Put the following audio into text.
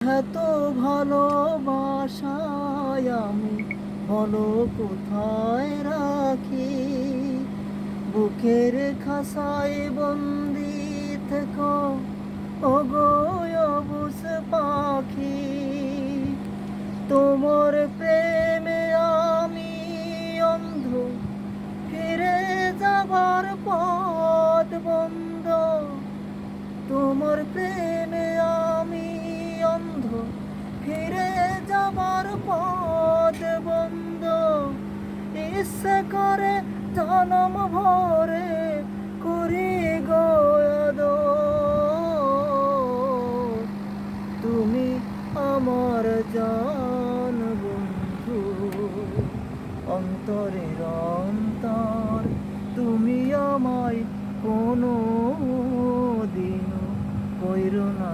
এত ভালোবাসায় আমি বলো কোথায় রাখি, বুকের খাসায় বন্দি থেকো ওগো অবুঝ পাখি। তোমার প্রেমে আমি অন্ধ, ফিরে যাবার পথ বন্ধ। তোমার প্রেমে আমি অন্ধ, ফিরে যাবার পথ বন্ধ। ইচ্ছে করে জনম ভরে করি গো আদর। তুমি আমার জান বন্ধু, অন্তরের অন্তর। তুমি আমায় কোনো দিনও কইরো না